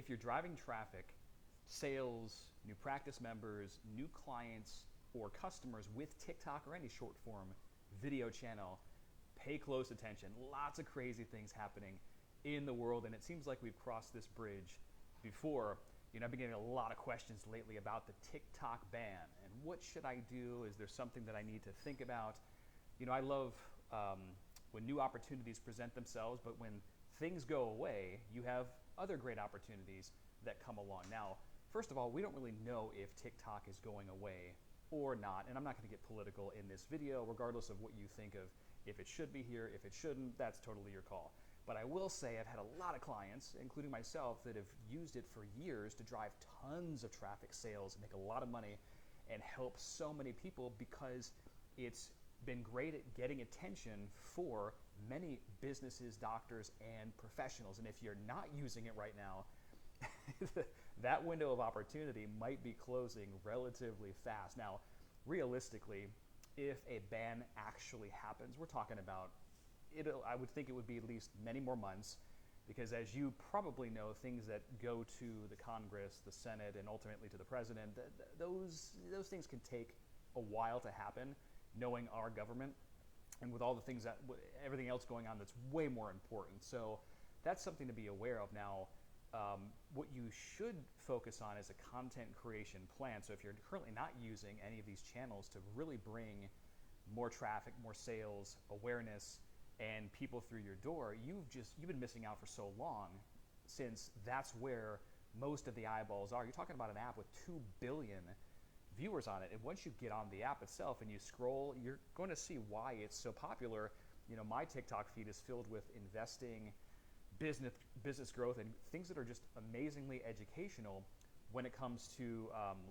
if you're driving traffic, sales, new practice members, new clients, or customers with TikTok or any short form video channel, pay close attention. Lots of crazy things happening in the world, and it seems like we've crossed this bridge before. I've been getting a lot of questions lately about the TikTok ban and what should I do? Is there something that I need to think about? I love when new opportunities present themselves, but when things go away, you have other great opportunities that come along. Now, first of all, we don't really know if TikTok is going away or not, and I'm not going to get political in this video, regardless of what you think of if it should be here, if it shouldn't, that's totally your call. But I will say I've had a lot of clients, including myself, that have used it for years to drive tons of traffic, sales, make a lot of money, and help so many people because it's been great at getting attention for many businesses, doctors, and professionals. And if you're not using it right now, that window of opportunity might be closing relatively fast. Now, realistically, if a ban actually happens, we're talking about I would think it would be at least many more months, because as you probably know, things that go to the Congress, the Senate, and ultimately to the president, those things can take a while to happen, knowing our government and with all the things everything else going on that's way more important. So that's something to be aware of. Now, what you should focus on is a content creation plan. So if you're currently not using any of these channels to really bring more traffic, more sales, awareness, and people through your door, you've been missing out for so long, since that's where most of the eyeballs are. You're talking about an app with 2 billion viewers on it. And once you get on the app itself and you scroll, you're going to see why it's so popular. My TikTok feed is filled with investing, business growth, and things that are just amazingly educational when it comes to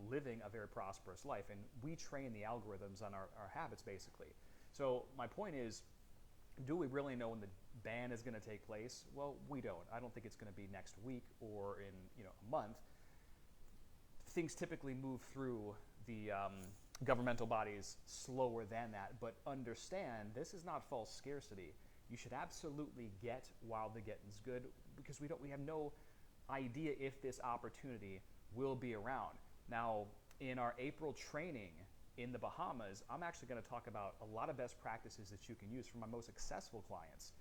living a very prosperous life. And we train the algorithms on our habits, basically. So my point is, do we really know when the ban is going to take place? Well, we don't. I don't think it's going to be next week or in a month. Things typically move through the governmental bodies slower than that, but understand this is not false scarcity. You should absolutely get while the getting's good, because we have no idea if this opportunity will be around. Now, in our April training in the Bahamas, I'm actually going to talk about a lot of best practices that you can use for my most successful clients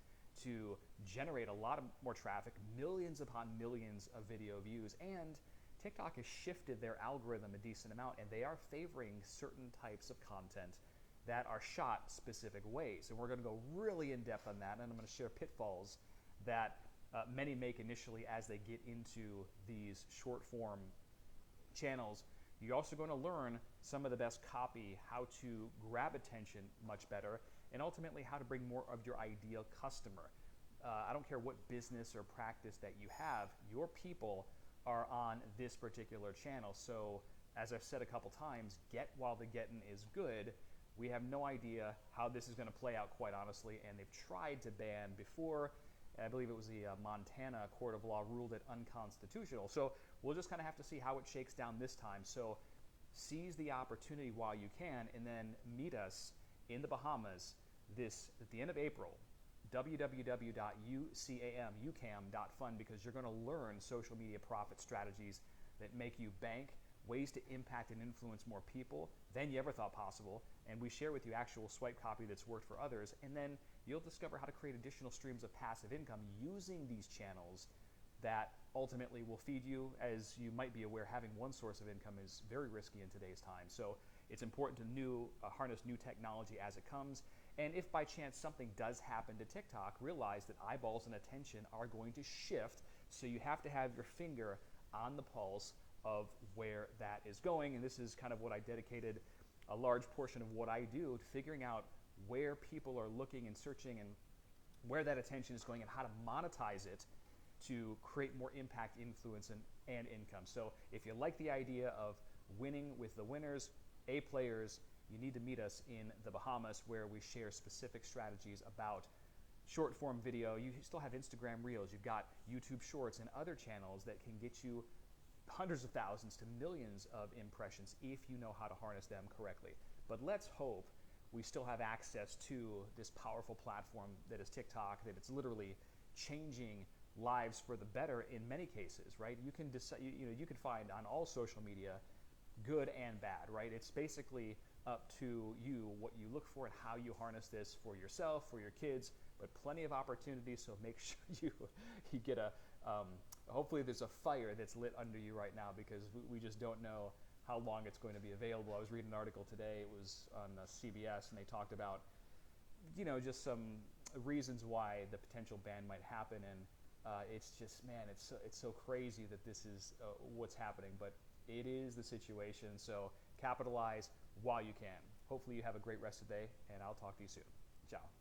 to generate a lot of more traffic, millions upon millions of video views. And TikTok has shifted their algorithm a decent amount, and they are favoring certain types of content that are shot specific ways. And we're going to go really in depth on that, and I'm going to share pitfalls that many make initially as they get into these short form channels. You're also going to learn some of the best copy, how to grab attention much better, and ultimately how to bring more of your ideal customer. I don't care what business or practice that you have, your people are on this particular channel. So as I've said a couple times, get while the getting is good. We have no idea how this is going to play out, quite honestly, and they've tried to ban before. I believe it was the Montana Court of Law ruled it unconstitutional. So we'll just kind of have to see how it shakes down this time. So seize the opportunity while you can, and then meet us in the Bahamas at the end of April. www.ucam.fun, because you're going to learn social media profit strategies that make you bank, ways to impact and influence more people than you ever thought possible. And we share with you actual swipe copy that's worked for others. And then you'll discover how to create additional streams of passive income using these channels that ultimately will feed you. As you might be aware, having one source of income is very risky in today's time. So it's important to harness new technology as it comes. And if by chance something does happen to TikTok, realize that eyeballs and attention are going to shift. So you have to have your finger on the pulse of where that is going. And this is kind of what I dedicated a large portion of what I do to figuring out where people are looking and searching and where that attention is going and how to monetize it to create more impact, influence, and income. So if you like the idea of winning with the winners, A players, you need to meet us in the Bahamas, where we share specific strategies about short form video. You still have Instagram Reels, you've got YouTube Shorts and other channels that can get you hundreds of thousands to millions of impressions if you know how to harness them correctly. But let's hope we still have access to this powerful platform that is TikTok, that it's literally changing lives for the better in many cases, right? You can decide, you can find on all social media good and bad, right? It's basically up to you what you look for and how you harness this for yourself, for your kids, but plenty of opportunities. So make sure you get a hopefully there's a fire that's lit under you right now, because we just don't know how long it's going to be available. I was reading an article today. It was on CBS, and they talked about just some reasons why the potential ban might happen, and it's just, man, it's so crazy that this is what's happening, but it is the situation. So capitalize while you can. Hopefully you have a great rest of the day, and I'll talk to you soon. Ciao.